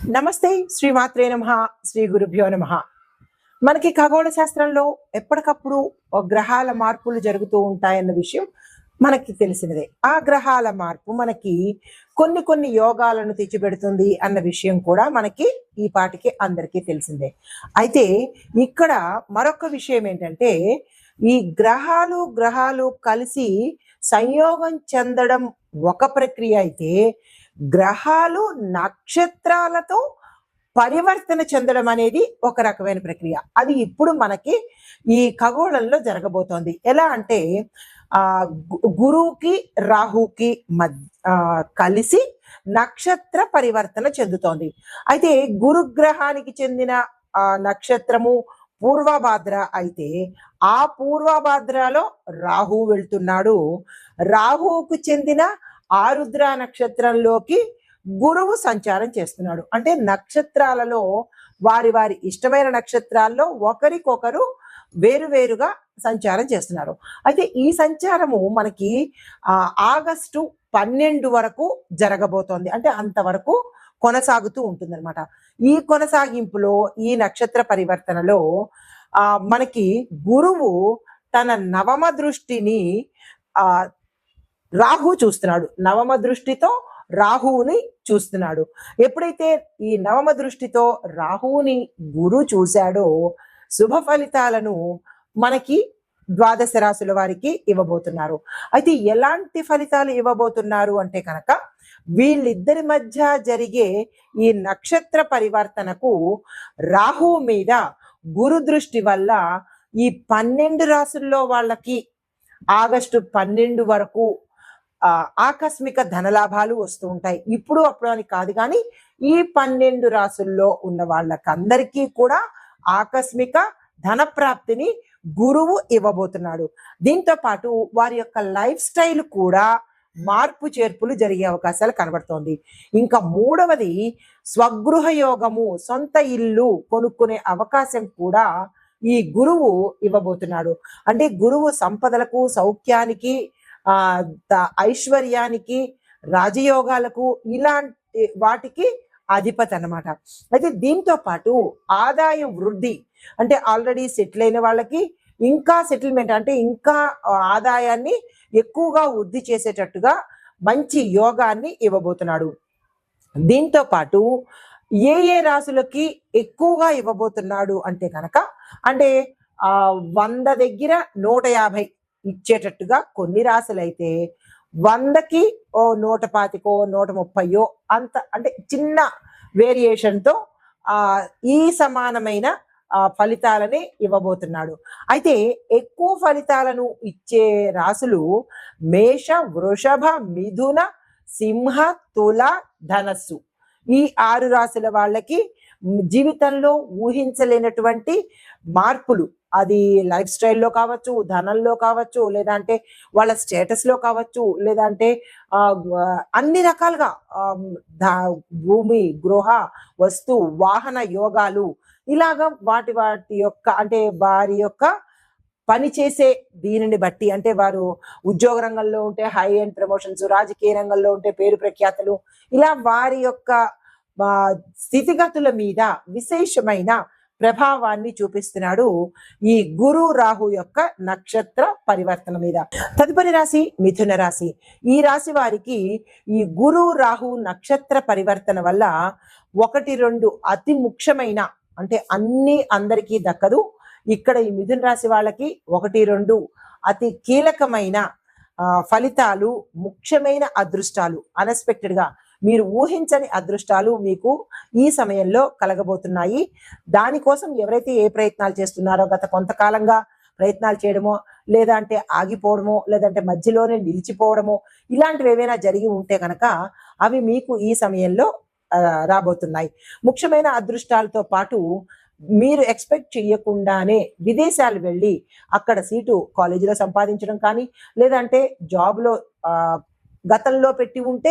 నమస్తే శ్రీమాత్రే నమః శ్రీ గురుభ్యో నమః. మనకి ఖగోళ శాస్త్రంలో ఎప్పటికప్పుడు గ్రహాల మార్పులు జరుగుతూ ఉంటాయన్న విషయం మనకి తెలిసినదే. ఆ గ్రహాల మార్పు మనకి కొన్ని యోగాలను తెచ్చిపెడుతుంది అన్న విషయం కూడా మనకి ఈ పాటికి అందరికీ తెలిసిందే. అయితే ఇక్కడ మరొక విషయం ఏంటంటే, ఈ గ్రహాలు కలిసి సంయోగం చెందడం ఒక ప్రక్రియ అయితే, గ్రహాలు నక్షత్రాలతో పరివర్తన చెందడం అనేది ఒక రకమైన ప్రక్రియ. అది ఇప్పుడు మనకి ఈ ఖగోళంలో జరగబోతోంది. ఎలా అంటే గురువుకి రాహుకి కలిసి నక్షత్ర పరివర్తన చెందుతోంది. అయితే గురుగ్రహానికి చెందిన నక్షత్రము పూర్వభాద్ర అయితే, ఆ పూర్వభాద్రలో రాహు వెళ్తున్నాడు. రాహువుకు చెందిన ఆరుద్ర నక్షత్రంలోకి గురువు సంచారం చేస్తున్నాడు. అంటే నక్షత్రాలలో వారి వారి ఇష్టమైన నక్షత్రాల్లో ఒకరికొకరు వేరువేరుగా సంచారం చేస్తున్నారు. అయితే ఈ సంచారము మనకి ఆగస్టు 12 వరకు జరగబోతోంది. అంటే అంతవరకు కొనసాగుతూ ఉంటుందన్నమాట. ఈ కొనసాగింపులో ఈ నక్షత్ర పరివర్తనలో మనకి గురువు తన నవమ దృష్టిని రాహు చూస్తున్నాడు. నవమ దృష్టితో రాహువుని చూస్తున్నాడు. ఎప్పుడైతే ఈ నవమ దృష్టితో రాహువుని గురు చూశాడో, శుభ ఫలితాలను మనకి ద్వాదశ రాశుల వారికి ఇవ్వబోతున్నారు. అయితే ఎలాంటి ఫలితాలు ఇవ్వబోతున్నారు అంటే కనుక, వీళ్ళిద్దరి మధ్య జరిగే ఈ నక్షత్ర పరివర్తనకు రాహువు మీద గురు దృష్టి వల్ల ఈ 12 రాశుల్లో వాళ్ళకి ఆగస్టు 12 వరకు ఆకస్మిక ధనలాభాలు వస్తూ ఉంటాయి. ఇప్పుడు అప్పుడు అని కాదు, కానీ ఈ 12 రాశుల్లో ఉన్న వాళ్ళకందరికీ కూడా ఆకస్మిక ధన ప్రాప్తిని గురువు ఇవ్వబోతున్నాడు. దీంతో పాటు వారి యొక్క లైఫ్ స్టైల్ కూడా మార్పు చేర్పులు జరిగే అవకాశాలు కనబడుతోంది. ఇంకా మూడవది స్వగృహ యోగము, సొంత ఇల్లు కొనుక్కునే అవకాశం కూడా ఈ గురువు ఇవ్వబోతున్నాడు. అంటే గురువు సంపదలకు, సౌఖ్యానికి, ఐశ్వర్యానికి, రాజయోగాలకు, ఇలాంటి వాటికి అధిపతి అన్నమాట. అయితే దీంతో పాటు ఆదాయం వృద్ధి, అంటే ఆల్రెడీ సెటిల్ అయిన వాళ్ళకి ఇంకా సెటిల్మెంట్, అంటే ఇంకా ఆదాయాన్ని ఎక్కువగా వృద్ధి చేసేటట్టుగా మంచి యోగాన్ని ఇవ్వబోతున్నాడు. దీంతో పాటు ఏ రాశులకి ఎక్కువగా ఇవ్వబోతున్నాడు అంటే కనుక, అంటే 100 దగ్గర 150 ఇచ్చేటట్టుగా కొన్ని రాశులైతే, 100కి 125 130 అంత, అంటే చిన్న వేరియేషన్తో ఈ సమానమైన ఫలితాలని ఇవ్వబోతున్నాడు. అయితే ఎక్కువ ఫలితాలను ఇచ్చే రాశులు మేష, వృషభ, మిథున, సింహ, తుల, ధనస్సు. ఈ 6 రాశుల వాళ్ళకి జీవితంలో ఊహించలేనటువంటి మార్పులు, అది లైఫ్ స్టైల్లో కావచ్చు, ధనంలో కావచ్చు, లేదంటే వాళ్ళ స్టేటస్లో కావచ్చు, లేదంటే అన్ని రకాలుగా భూమి, గృహ, వస్తు, వాహన యోగాలు, ఇలాగా వాటి యొక్క, అంటే వారి యొక్క పని చేసే దీనిని బట్టి, అంటే వారు ఉద్యోగ రంగంలో ఉంటే హై అండ్ ప్రమోషన్స్, రాజకీయ రంగంలో ఉంటే పేరు ప్రఖ్యాతలు, ఇలా వారి యొక్క స్థితిగతుల మీద విశేషమైన ప్రభావాన్ని చూపిస్తున్నాడు ఈ గురు రాహు యొక్క నక్షత్ర పరివర్తన మీద. తదుపరి రాశి మిథున రాశి. ఈ రాశి వారికి ఈ గురు రాహు నక్షత్ర పరివర్తన వల్ల 1-2 అతి ముఖ్యమైన, అంటే అందరికీ దక్కదు, ఇక్కడ ఈ మిథున రాశి వాళ్ళకి 1-2 అతి కీలకమైన ఫలితాలు, ముఖ్యమైన అదృష్టాలు, అన్ఎక్స్పెక్టెడ్ గా మీరు ఊహించని అదృష్టాలు మీకు ఈ సమయంలో కలగబోతున్నాయి. దానికోసం ఎవరైతే ఏ ప్రయత్నాలు చేస్తున్నారో, గత కొంతకాలంగా ప్రయత్నాలు చేయడమో, లేదంటే ఆగిపోవడమో, లేదంటే మధ్యలోనే నిలిచిపోవడమో, ఇలాంటివి ఏవైనా జరిగి ఉంటే కనుక అవి మీకు ఈ సమయంలో రాబోతున్నాయి. ముఖ్యమైన అదృష్టాలతో పాటు మీరు ఎక్స్పెక్ట్ చేయకుండానే విదేశాలు వెళ్ళి అక్కడ సీటు కాలేజీలో సంపాదించడం కానీ, లేదంటే జాబ్లో గతంలో పెట్టి ఉంటే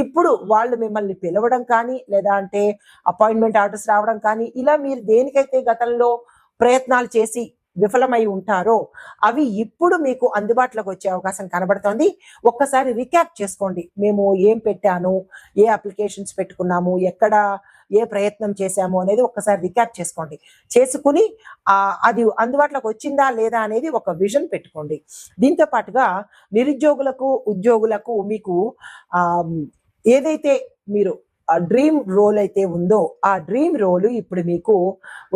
ఇప్పుడు వాళ్ళు మిమ్మల్ని పిలవడం కానీ, లేదా అంటే అపాయింట్మెంట్ ఆర్డర్స్ రావడం కానీ, ఇలా మీరు దేనికైతే గతంలో ప్రయత్నాలు చేసి విఫలమై ఉంటారో అవి ఇప్పుడు మీకు అందుబాటులోకి వచ్చే అవకాశం కనబడుతోంది. ఒక్కసారి రీక్యాప్ చేసుకోండి. మేము ఏం పెట్టాను, ఏ అప్లికేషన్స్ పెట్టుకున్నాము, ఎక్కడ ఏ ప్రయత్నం చేశాము అనేది ఒక్కసారి రికాప్ చేసుకోండి. చేసుకుని అది అందుబాటులోకి వచ్చిందా లేదా అనేది ఒక విజన్ పెట్టుకోండి. దీంతో పాటుగా నిరుద్యోగులకు, ఉద్యోగులకు మీకు ఏదైతే మీరు డ్రీమ్ రోల్ అయితే ఉందో ఆ డ్రీమ్ రోల్ ఇప్పుడు మీకు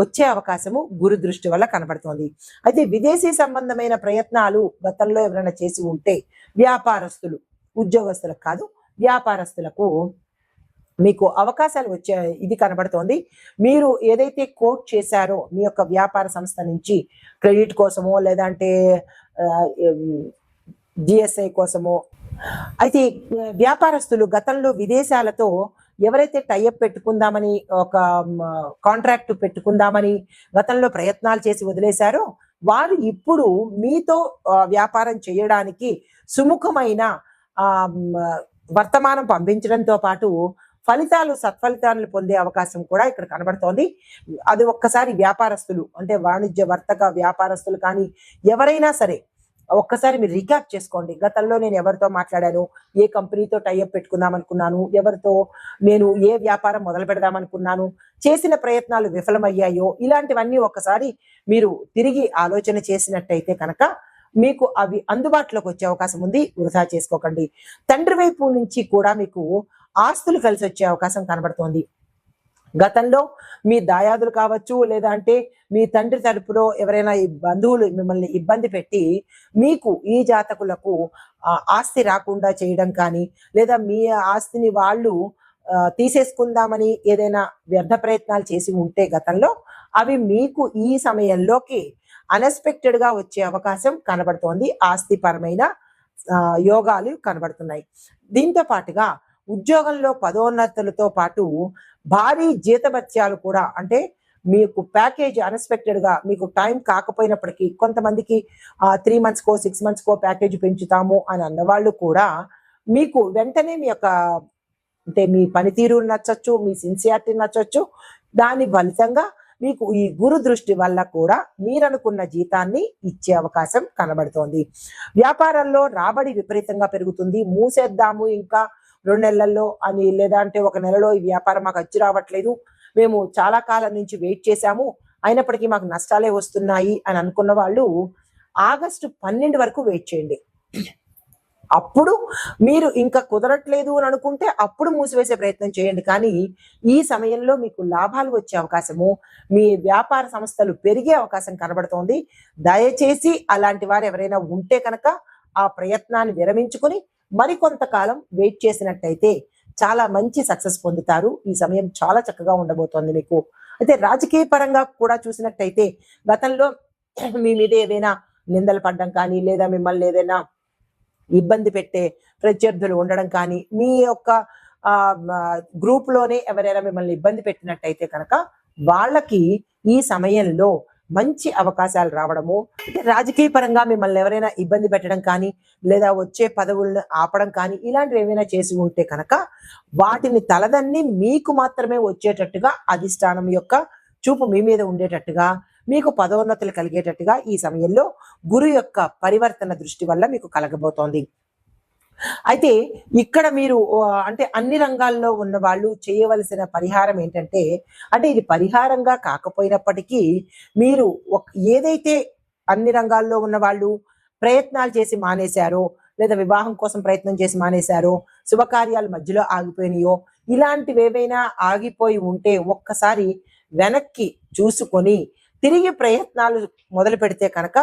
వచ్చే అవకాశము గురు దృష్టి వల్ల కనబడుతోంది. అయితే విదేశీ సంబంధమైన ప్రయత్నాలు గతంలో ఎవరైనా చేసి ఉంటే వ్యాపారస్తులు, ఉద్యోగస్తులకు కాదు వ్యాపారస్తులకు మీకు అవకాశాలు వచ్చే ఇది కనబడుతోంది. మీరు ఏదైతే కోట్ చేశారో మీ యొక్క వ్యాపార సంస్థ నుంచి క్రెడిట్ కోసమో లేదంటే జిఎస్ఐ కోసమో, అయితే వ్యాపారస్తులు గతంలో విదేశాలతో ఎవరైతే టైఅప్ పెట్టుకుందామని ఒక కాంట్రాక్ట్ పెట్టుకుందామని గతంలో ప్రయత్నాలు చేసి వదిలేశారో వారు ఇప్పుడు మీతో వ్యాపారం చేయడానికి సుముఖమైన వర్తమానం పంపించడంతో పాటు సత్ఫలితాలను పొందే అవకాశం కూడా ఇక్కడ కనబడుతోంది. అది ఒక్కసారి వ్యాపారస్తులు అంటే వాణిజ్య వర్తక వ్యాపారస్తులు కానీ ఎవరైనా సరే ఒక్కసారి మీరు రికాప్ చేసుకోండి. గతంలో నేను ఎవరితో మాట్లాడాను, ఏ కంపెనీతో టైఅప్ పెట్టుకుందాం అనుకున్నాను, ఎవరితో నేను ఏ వ్యాపారం మొదలు పెడదాం అనుకున్నాను, చేసిన ప్రయత్నాలు విఫలమయ్యాయో, ఇలాంటివన్నీ ఒక్కసారి మీరు తిరిగి ఆలోచన చేసినట్టయితే కనుక మీకు అవి అందుబాటులోకి వచ్చే అవకాశం ఉంది. వృధా చేసుకోకండి. తండ్రి వైపు నుంచి కూడా మీకు ఆస్తులు కలిసి వచ్చే అవకాశం కనబడుతోంది. గతంలో మీ దాయాదులు కావచ్చు లేదా అంటే మీ తండ్రి తరపులో ఎవరైనా బంధువులు మిమ్మల్ని ఇబ్బంది పెట్టి మీకు ఈ జాతకులకు ఆస్తి రాకుండా చేయడం కానీ లేదా మీ ఆస్తిని వాళ్ళు తీసేసుకుందామని ఏదైనా వ్యర్థ ప్రయత్నాలు చేసి ఉంటే గతంలో అవి మీకు ఈ సమయంలోకి అన్ఎక్స్పెక్టెడ్ గా వచ్చే అవకాశం కనబడుతోంది. ఆస్తిపరమైన యోగాలు కనబడుతున్నాయి. దీంతో పాటుగా ఉద్యోగంలో పదోన్నతులతో పాటు భారీ జీతభత్యాలు కూడా, అంటే మీకు ప్యాకేజ్ అన్ఎక్స్పెక్టెడ్ గా మీకు టైం కాకపోయినప్పటికీ కొంతమందికి 3 months కో 6 months కో ప్యాకేజ్ పెంచుతాము అని అన్నవాళ్ళు కూడా మీకు వెంటనే మీ యొక్క అంటే మీ పనితీరు నచ్చొచ్చు, మీ సిన్సియారిటీ నచ్చొచ్చు. దాని ఫలితంగా మీకు ఈ గురు దృష్టి వల్ల కూడా మీరనుకున్న జీతాన్ని ఇచ్చే అవకాశం కనబడుతోంది. వ్యాపారంలో రాబడి విపరీతంగా పెరుగుతుంది. మూసేద్దాము ఇంకా 2 నెలల్లో అని లేదా అంటే 1 నెలలో ఈ వ్యాపారం మాకు వచ్చి రావట్లేదు, మేము చాలా కాలం నుంచి వెయిట్ చేశాము అయినప్పటికీ మాకు నష్టాలే వస్తున్నాయి అని అనుకున్న వాళ్ళు ఆగస్టు 12 వరకు వెయిట్ చేయండి. అప్పుడు మీరు ఇంకా కుదరట్లేదు అని అనుకుంటే అప్పుడు మూసివేసే ప్రయత్నం చేయండి. కానీ ఈ సమయంలో మీకు లాభాలు వచ్చే అవకాశము, మీ వ్యాపార సంస్థలు పెరిగే అవకాశం కనబడుతోంది. దయచేసి అలాంటి వారు ఎవరైనా ఉంటే కనుక ఆ ప్రయత్నాన్ని విరమించుకొని మరికొంతకాలం వెయిట్ చేసినట్టయితే చాలా మంచి సక్సెస్ పొందుతారు. ఈ సమయం చాలా చక్కగా ఉండబోతోంది మీకు. అయితే రాజకీయ పరంగా కూడా చూసినట్టయితే గతంలో మీ మీద ఏదైనా నిందలు పడడం కానీ లేదా మిమ్మల్ని ఏదైనా ఇబ్బంది పెట్టే ప్రత్యర్థులు ఉండడం కానీ, మీ యొక్క గ్రూప్ లోనే ఎవరైనా మిమ్మల్ని ఇబ్బంది పెట్టినట్టయితే కనుక వాళ్ళకి ఈ సమయంలో మంచి అవకాశాలు రావడము, రాజకీయ పరంగా మిమ్మల్ని ఎవరైనా ఇబ్బంది పెట్టడం కానీ లేదా వచ్చే పదవులను ఆపడం కానీ ఇలాంటివి ఏమైనా చేసి ఉంటే కనుక వాటిని తలదన్ని మీకు మాత్రమే వచ్చేటట్టుగా అధిష్టానం యొక్క చూపు మీ మీద ఉండేటట్టుగా మీకు పదోన్నతులు కలిగేటట్టుగా ఈ సమయంలో గురు యొక్క పరివర్తన దృష్టి వల్ల మీకు కలగబోతోంది. అయితే ఇక్కడ మీరు అంటే అన్ని రంగాల్లో ఉన్న వాళ్ళు చేయవలసిన పరిహారం ఏంటంటే, అంటే ఇది పరిహారంగా కాకపోయినప్పటికీ మీరు ఏదైతే అన్ని రంగాల్లో ఉన్న వాళ్ళు ప్రయత్నాలు చేసి మానేశారో లేదా వివాహం కోసం ప్రయత్నం చేసి మానేశారో, శుభకార్యాలు మధ్యలో ఆగిపోయినాయో, ఇలాంటివి ఏవైనా ఆగిపోయి ఉంటే ఒక్కసారి వెనక్కి చూసుకొని తిరిగి ప్రయత్నాలు మొదలు పెడితే కనుక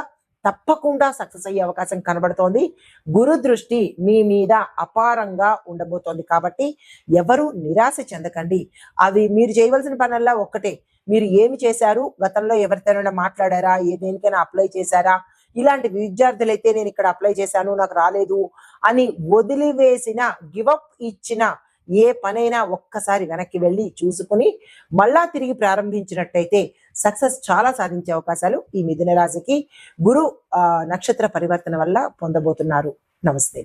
తప్పకుండా సక్సెస్ అయ్యే అవకాశం కనబడుతోంది. గురు దృష్టి మీ మీద అపారంగా ఉండబోతోంది కాబట్టి ఎవరు నిరాశ చెందకండి. అవి మీరు చేయవలసిన పనుల్లో ఒక్కటే, మీరు ఏమి చేశారు, గతంలో ఎవరితోనైనా మాట్లాడారా, దేనికైనా అప్లై చేశారా, ఇలాంటి విద్యార్థులైతే నేను ఇక్కడ అప్లై చేశాను నాకు రాలేదు అని వదిలివేసిన, గివప్ ఇచ్చిన ఏ పనైనా ఒక్కసారి వెనక్కి వెళ్ళి చూసుకుని మళ్ళా తిరిగి ప్రారంభించినట్టయితే సక్సెస్ చాలా సాధించే అవకాశాలు ఈ మిథున రాశికి గురు నక్షత్ర పరివర్తన వల్ల పొందబోతున్నారు. నమస్తే.